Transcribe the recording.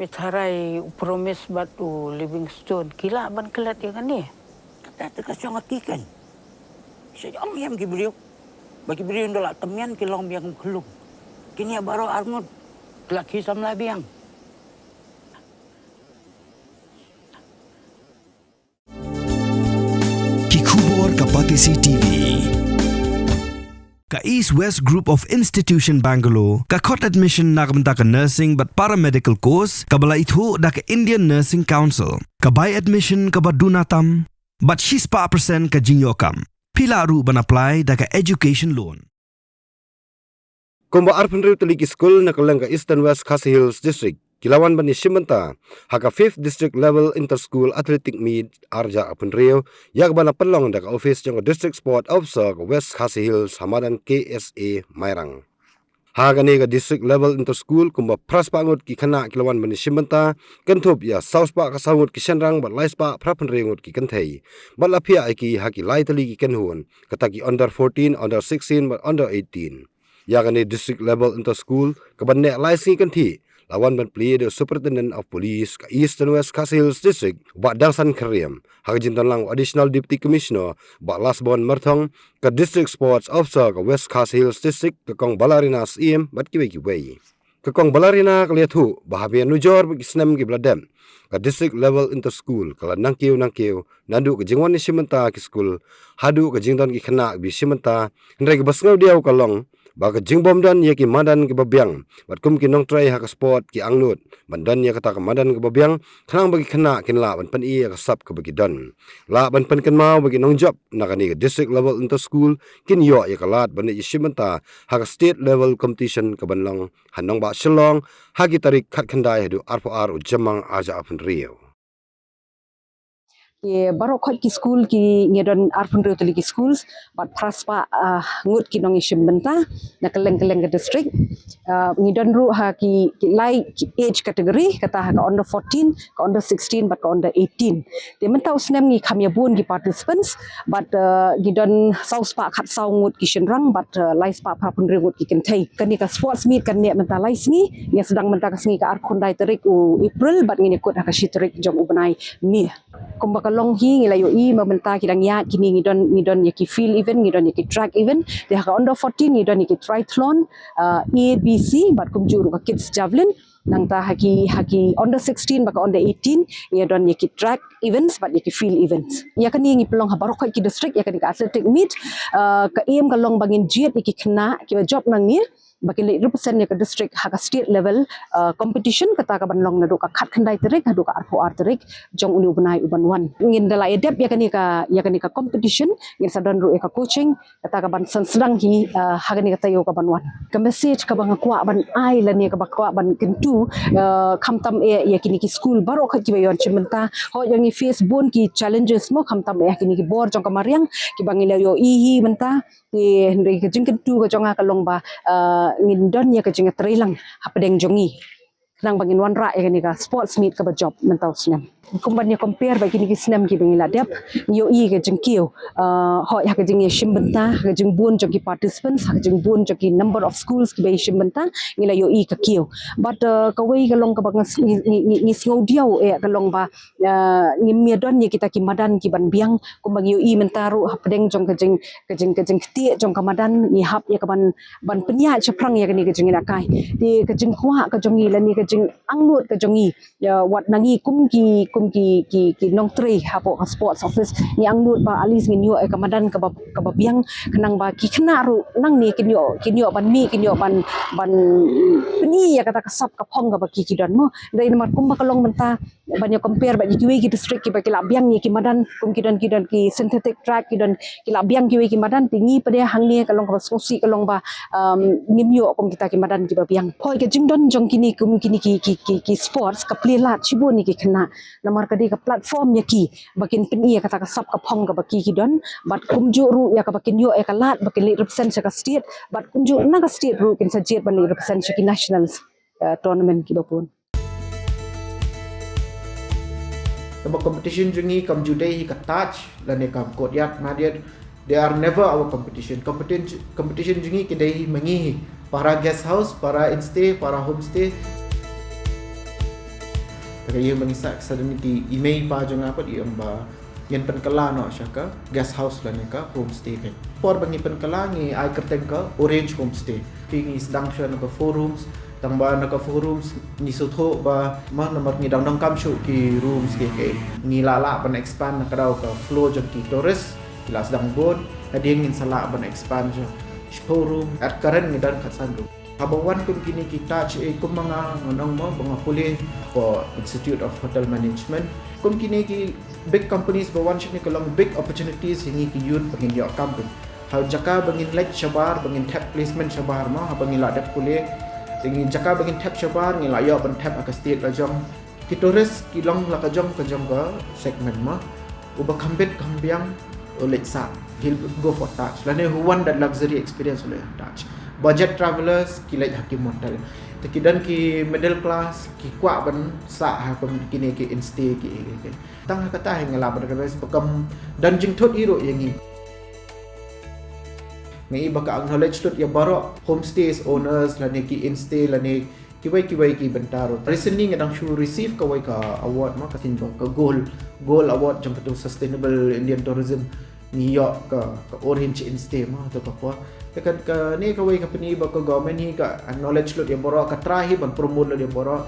Mitharay promise batu Livingstone. Kila ban kelat ya kan ni? Kata terkasih ngatikan. Saya am beliau. Bagi beliau ndola temian kilong biang kelung. Kini baru armut kelaki samla biang. Kikubor Kapatisi TV. Ka East West Group of Institution Bangalore, ka kot admission nakamta ka nursing but paramedical course, ka bala ithu da ka Indian Nursing Council, ka by admission ka badunatam, but 6% ka jinyokam. Pila ru ban apply da ka education loan. Kumba Arpanriu Teliki School na kalang ka Eastern West Khasi Hills District. Kilawan ban ni Shimanta, haka 5th District Level Inter-School Athletic Meet Arja Arpanriu, yak ban na pelong da ka office jang District Sport Officer ka West Khasi Hills Hamadan KSA Mairang. Haga ni ka District Level Inter-School kumba praspangut ki kana kilawan ban ni Shimanta, kantup ya South Pa kasangut ki Shenrang bat Laispa Prapanriu ngut ki kanthei. Bat lapia ki haki lai tali ki kenhuan, kataki under 14, under 16, but under 18. Yakani District Level Inter-School kaban nek laisi kanthi. Lawan ban pli the Superintendent of Police ka East and West Khasi Hills District ba Dangsan Karyam hagajintan lang Additional Deputy Commissioner ba Lasbon Merthong ka District Sports Officer ka West Khasi Hills District ka kong Balarina SEM bat kiwe ka kong Balarina kaliathu ba habian nujor ba kisnam ki bladem ka District Level Inter-School kala nangkiw nandu ka jingwan ni Shimanta ki school hadu ka jingdan ki khana bi Shimanta ndre ka basngaw diaw kalong baga jingbom dan ye ki madan ki babyang bat kum ki nong try ha ka sport ki angnut mandan ye kata ka madan ki babyang khnang bagi khana kin la ban pan i ka sap ka bagi dan la ban pan kan mau bagi nong job nakani ka District Level Inter-School kin yo ye ka lat ban ye Shimanta ha ka state level competition ka banlong hanong ba Shillong ha ki tarik khat khandai hadu RPR ujamang aja Arpanriu. Ye baru kot ki school ki ngedon Arpanriu Teliki schools but praspa ngut ki nong Shimanta na keleng ke district ngidon ru ha ki lai age category kata ha ka under 14 ka under 16 but ka under 18 de mentau snem ngi khamya bun ki participants but ngidon south pa khat sau ngut ki Shenrang but lai spa Arpanriu ngut ki kentai kani ka sports meet kan ne menta lai sngi yang sedang menta ka sngi ka Arkondai terik u April but ngini kot ha ka shitrik jong ubanai mi kumba long hi ngilayo i mamenta kidang ya kini ngidon yaki field event ngidon yaki track event de ha under 14 ngidon yaki triathlon ABC bat kumjuru ka kids javelin nang ta haki under 16 baka under 18 ngidon yaki track events bat yaki field events ya kan ngi pelong ha barok ki district ya kan ka athletic meet ka aim ka long bangin jet yaki khna ki job nang ni bagi represent ya ke district haka state level competition kata ka banlong na do ka khat khandai terik hadu ka RPR terik jong uni ubanai uban wan ngin dala edep ya kani ka competition ngin sadan ru ka coaching kata ka ban sedang hi hagani ka tayo ka banwan ka message ka bang kwa ban ai la ni ka bakwa ban kentu khamtam ya kini ki school baro khat ki bayon chimenta ho yang ni Facebook ki challenges mo khamtam ya kini ki bor jong ka mariang ki bangila yo hi menta ki ndri ka jing kentu ka jonga ka long ba ngindon ya kajinga trailang hapadeng jongi nang bangin wan ra ya ni ka sports meet ka ba job mentau snem kumbanya compare bagi ni snem ki bangila dep yo i ka jingkiu ho ya ka jing shimbenta ka jing bun jogi participants ka jing bun jogi number of schools ki bai shimbenta ngila yo i ka kiu but ka wei ka long ka bang ni sngau diau e ka long ba ni miadon ni kita ki madan ki ban biang kumbang yo i mentaru hapadeng jong ka jing ti jong ka madan ni hap ya ka ban penya chaprang ya ka ni ka jing akai di ka jing kwa ka jongi la ni ka jing angnut ka jongi ya wat nangi kum ki nong tre hapo ka sports office ni angnut ba alis ngin yo e ka madan ka biang kanang ba ki khna ru nang ni kin yo ban mi kin yo ban peni ya kata kasap ka phong ka ba ki don mo dai mat kum ba kalong menta ban yo compare ba ki ki district ki ba ki la biang ni ki madan kum ki don ki synthetic track ki don ki la biang ki madan tingi pa dia hang ni kalong ka sosi kalong ba ngim yo kum kita ki madan ki ba biang phoi ke jingdon jong kini kum kini ki sports ka play la chibo ni ki khna namar kadi ka platform ya ki bakin peni ya kata ka sap ka phong ka baki ki don bat kumju ru ya ka bakin yo e ka lat bakin le represent ka state bat kumju na ka state ru kin sa jet ban le represent ki nationals tournament ki bapun Tama competition jungi kam judai ka touch lane kam kodyat madiat they are never our competition jungi kidai mangi para guest house para instay para homestay Tapi yang mengisak sedang di email pa jangan apa dia ba yang penkala no syaka guest house lah neka homestay kan. Por bangi penkala ni ai kerten ka orange homestay. Pingi sedang sya naka 4 rooms tambah naka 4 rooms ni sotho ba mah nomor ni dang kam shu ki rooms ke ni lala ban expand naka daw ka floor jam ki tourist kila sedang bon ada ingin salah ban expand jo. 10 room at current ni dan kat sandu. Habawan kun kini kita kum mga ngonong mo mga puli for Institute of Hotel Management kum kini ki big companies bawan ship ni kalong big opportunities hingi ki yun bangin yo camping ha jaka bangin like shabar bangin tap placement shabar ma ha bangin la dak puli hingi jaka bangin tap shabar ngi la yo ban tap aka state lajong ki tourist ki long la ka jong ka segment ma uba kambet kambiang oleh sa he'll go for touch lane who want that luxury experience oleh touch budget travelers ki like hakim hotel dan ki middle class ki kwa ban sa ha pem kini ki instay ki tang kata hang la ban ka bekam dan jing thot iro yang ngi baka acknowledge tot ya baro homestays owners lane ki instay lane ki wai ki bentaro recently ngadang should receive ka wai ka award ma katin ka gold award jang ka sustainable Indian tourism New York ka orange instay ma to ka kwa tekan ka ni ka wai company ba ka government ni ka acknowledge lot ya boro ka trahi ban promote lot ya boro